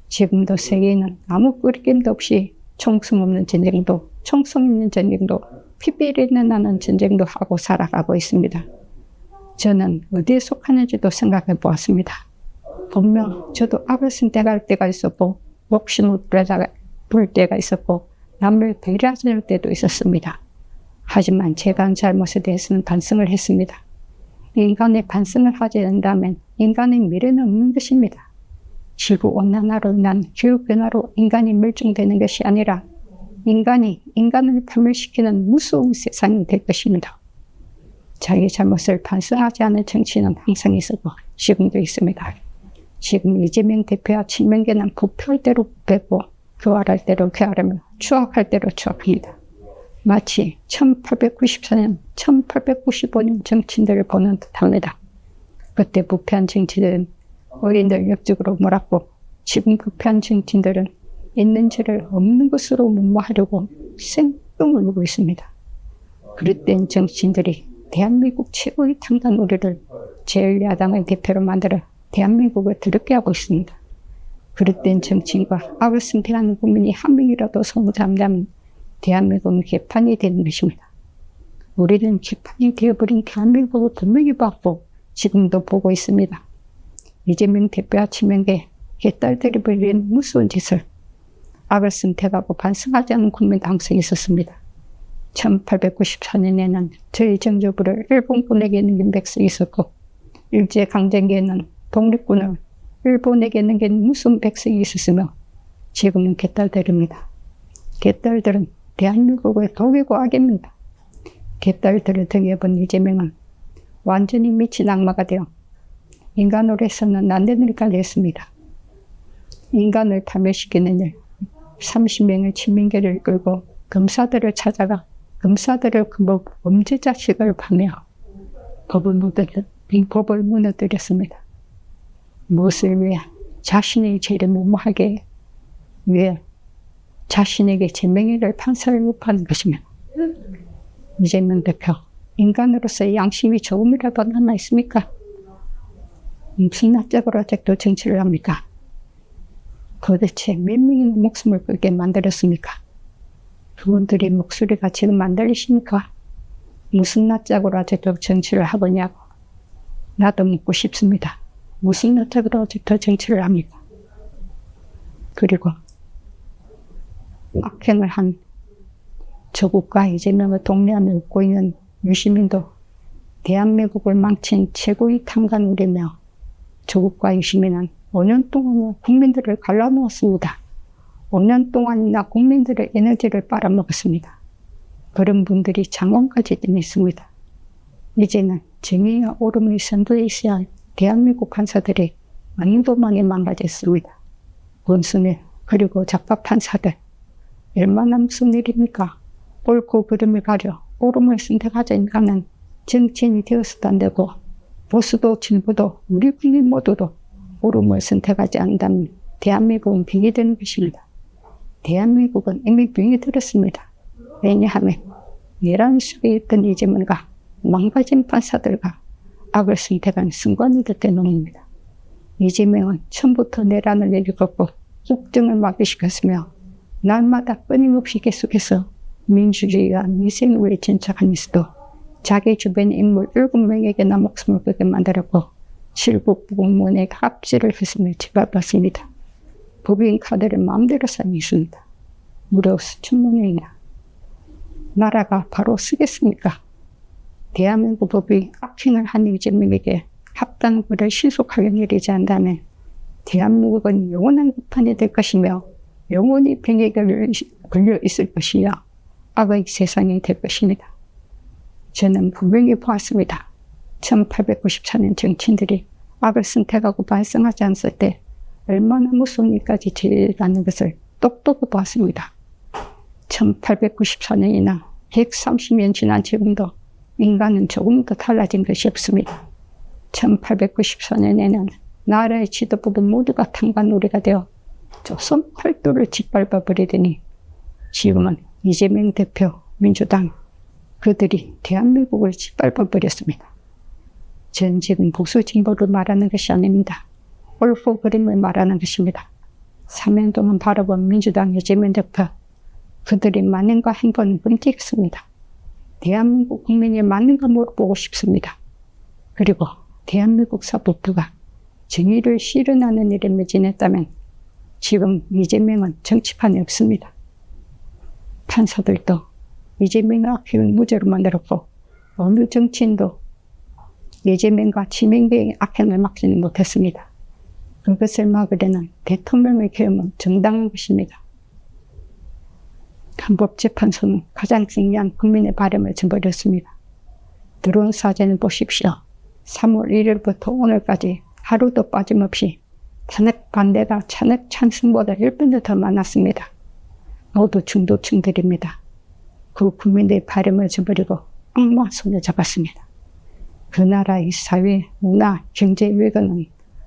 지금도 세계에는 아무 끄리낌도 없이 총성 없는 전쟁도 총성년 전쟁도 피비린내 나는 전쟁도 하고 살아가고 있습니다. 저는 어디에 속하는지도 생각해 보았습니다. 분명 저도 악을 선택할 때가 있었고 욕심을 부릴 때가 있었고 남을 배려할 때도 있었습니다. 하지만 제가 한 잘못에 대해서는 반성을 했습니다. 인간의 반성을 하지 않는다면 인간의 미래는 없는 것입니다. 지구온난화로 인한 기후변화로 인간이 멸종되는 것이 아니라 인간이 인간을 파멸시키는 무서운 세상이 될 것입니다. 자기 잘못을 반성하지 않은 정치는 항상 있었고 지금도 있습니다. 지금 이재명 대표와 친명계는 부패할 대로 부패고 교활할 대로 교활하며 추악할 대로 추악합니다. 마치 1894년, 1895년 정치인들을 보는 듯합니다. 그때 부패한 정치인들은 어린들 역적으로 몰았고 지금 부패한 정치인들은 있는 죄를 없는 것으로 무마하려고 생뚱을 울고 있습니다. 그릇된 정치인들이 대한민국 최고의 탄간 우리를 제1야당의 대표로 만들어 대한민국을 더럽게 하고 있습니다. 그릇된 정치인과 악을 선택하는 국민이 한 명이라도 손을 잡는다면 대한민국은 개판이 되는 것입니다. 우리는 개판이 되어버린 대한민국을 분명히 봤고 지금도 보고 있습니다. 이재명 대표와 친명계 개딸들이 벌인 무서운 짓을 악을 선택하고 반성하지 않은 국민도 항상 있었습니다. 1894년에는 저희 정조부를 일본군에게 넘긴 백성이 있었고 일제강점기에는 독립군을 일본에게 넘긴 무서운 백성이 있었으며 지금은 개딸들입니다. 개딸들은 대한민국의 독이고 악입니다. 개딸들을 등에 본 이재명은 완전히 미친 악마가 되어 인간으로 해서는 안 되는 일까지 했습니다. 인간을 파멸시키는 일, 30명의 친민계를 끌고 검사들을 찾아가 검사들을 범죄자식을 파며 법을 무너뜨렸습니다. 무엇을 위해? 자신의 죄를 무모하게 위해 자신에게 제명의를 판사를 못하는 것이며 이재명 대표, 인간으로서의 양심이 조금이라도 남아 있습니까? 무슨 낯짝으로 아직도 정치를 합니까? 도대체 몇 명의 목숨을 걸게 만들었습니까? 그분들의 목소리가 지금 안 들리십니까? 무슨 낯짝으로 아직도 정치를 하느냐고 나도 묻고 싶습니다. 무슨 낯짝으로 아직도 정치를 합니까? 그리고 악행을 한 조국과 이재명을 독려하며 웃고 있는 유시민도 대한민국을 망친 최고의 탐관우리며 조국과 유시민은 5년 동안 국민들을 갈라놓았습니다. 5년 동안이나 국민들의 에너지를 빨아먹었습니다. 그런 분들이 장관까지 지냈습니다. 이제는 정의와 옳음의 선두에 있어야 할 대한민국 판사들이 많이도 많이 망가졌습니다. 권순일 그리고 작가 판사들 얼마나 무슨 일입니까? 옳고 그름을 가려 옳음을 선택하자 인간은 정치인이 되어서도 안 되고 보수도 진보도 우리 국민 모두도 옳음을 선택하지 않는다면 대한민국은 병이 되는 것입니다. 대한민국은 이미 병이 들었습니다. 왜냐하면 내란 속에 있던 이재명과 망가진 판사들과 악을 선택한 순간이기 때문입니다. 이재명은 처음부터 내란을 일으켰고 국정을 마비시켰으며 날마다 끊임없이 계속해서 민주주의와 미생을 위해 진척하면서도 자기 주변 인물 7명에게나 목숨을 걸게 만들었고 7국 공무원에게 갑질을 했으며 처벌받습니다. 법인카드를 마음대로 사용했습니다. 무려 수천 명이나. 나라가 바로 쓰겠습니까? 대한민국 법이 악행을 한 이재명에게 합당벌을 신속하게 내리지 않다면 대한민국은 영원한 개판이 될 것이며 영원히 병에 걸려 있을 것이며 악의 세상이 될 것입니다. 저는 분명히 보았습니다. 1894년 정치인들이 악을 선택하고 반성하지 않았을 때 얼마나 무서운 일까지 저지르는 것을 똑똑히 보았습니다. 1894년이나 130년 지난 지금도 인간은 조금도 달라진 것이 없습니다. 1894년에는 나라의 지도부분 모두가 탕관놀이가 되어 조선 팔도를 짓밟아 버리더니 지금은 이재명 대표, 민주당 그들이 대한민국을 짓밟아 버렸습니다. 전 지금 보수 진보를 말하는 것이 아닙니다. 옳고 그름을 말하는 것입니다. 3년 동안 바라본 민주당 이재명 대표 그들이 만행과 행동을 번지겠습니다. 대한민국 국민의 만행과 물어보고 싶습니다. 그리고 대한민국 사법부가 정의를 실현하는 일에 매진했다면 지금 이재명은 정치판에 없습니다. 판사들도 이재명의 악행을 무죄로 만들었고 어느 정치인도 이재명과 지명배의 악행을 막지는 못했습니다. 그것을 막으려는 대통령의 계엄은 정당한 것입니다. 헌법재판소는 가장 중요한 국민의 바람을 저버렸습니다. 들어온 사진을 보십시오. 3월 1일부터 오늘까지 하루도 빠짐없이 탄핵 반대가 탄핵 찬성보다 10배는 더 많았습니다. 모두 중도층들입니다. 그 국민의 바람을 저버리고 악마 손을 잡았습니다. 그 나라의 사회, 문화, 경제 외교는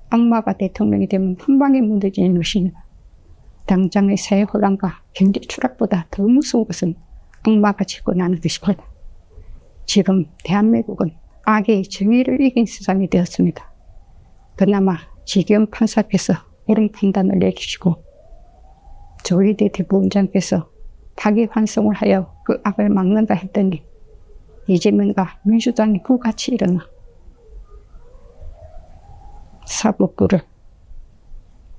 악마가 대통령이 되면 한 방에 무너지는 것입니다. 당장의 사회 혼란과 경제 추락보다 더 무서운 것은 악마가 집권하는 것입니다. 지금 대한민국은 악의 정의를 이긴 세상이 되었습니다. 그나마 지기현 판사께서 옳은 판단을 내리시고 조희대 대법원장께서 파기환송을 하여 그 악을 막는다 했더니 이재명과 민주당이 불같이 일어나 사법부를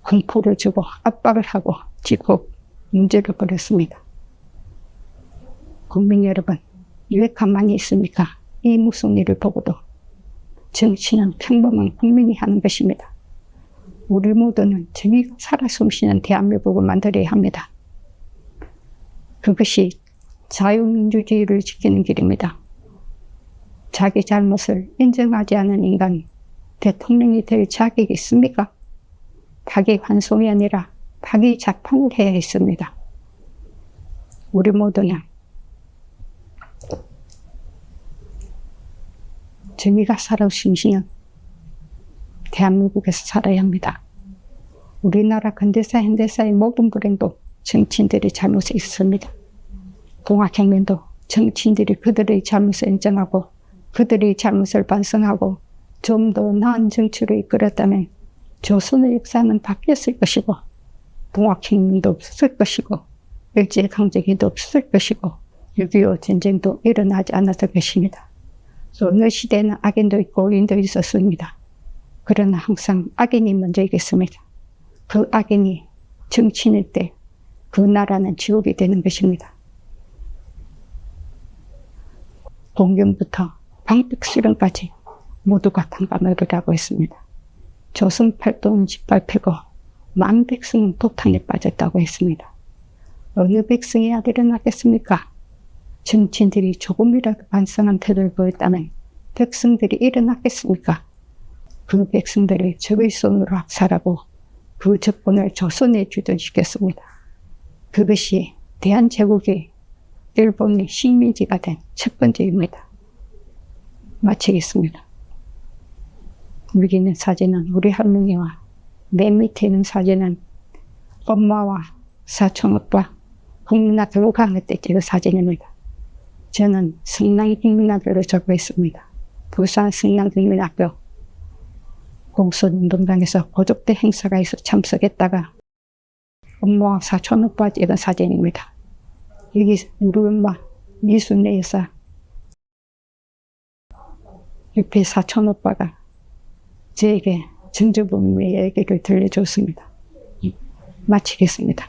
공포를 주고 압박을 하고 지고 문제를 벌였습니다. 국민 여러분, 왜 가만히 있습니까? 이 무슨 일을 보고도. 정치는 평범한 국민이 하는 것입니다. 우리 모두는 정의가 살아 숨쉬는 대한민국을 만들어야 합니다. 그것이 자유민주주의를 지키는 길입니다. 자기 잘못을 인정하지 않은 인간이 대통령이 될 자격이 있습니까? 파기환송이 아니라 파기작판을 해야 했습니다. 우리 모두는 정의가 살아 숨쉬는 대한민국에서 살아야 합니다. 우리나라 근대사, 현대사의 모든 불행도 정치인들이 잘못이 있습니다. 공학혁명도 정치인들이 그들의 잘못을 인정하고 그들의 잘못을 반성하고 좀 더 나은 정치를 이끌었다면 조선의 역사는 바뀌었을 것이고 동학혁명도 없었을 것이고 일제강점기도 없었을 것이고 6.25 전쟁도 일어나지 않았을 것입니다. 어느 시대는 악인도 있고 의인도 있었습니다. 그러나 항상 악인이 먼저이겠습니다. 그 악인이 정치인일 때 그 나라는 지옥이 되는 것입니다. 공경부터 방백수령까지 모두가 탄감을 하고 있습니다. 조선 팔도는 짓밟히고 만 백성은 독탕에 빠졌다고 했습니다. 어느 백성이 일어나겠습니까? 정치인들이 조금이라도 반성한 태도를 보였다면 백성들이 일어나겠습니까? 그 백성들을 적의 손으로 학살하고 그 적군을 조선에 주둔시켰습니다. 그것이 대한제국의 일본의 식민지가 된 첫 번째입니다. 마치겠습니다. 여기 있는 사진은 우리 할머니와 맨 밑에 있는 사진은 엄마와 사촌오빠 국민학교 5학년 때 찍은 사진입니다. 저는 성남국민학교를 졸업했습니다. 부산 성남국민학교 공수운동장에서 고족대 행사가 있어 참석했다가 엄마와 사촌오빠 찍은 사진입니다. 여기 우리 엄마 미순애 여사 옆에 사촌오빠가 저에게 정주범의 얘기를 들려줬습니다. 마치겠습니다.